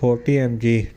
40 mg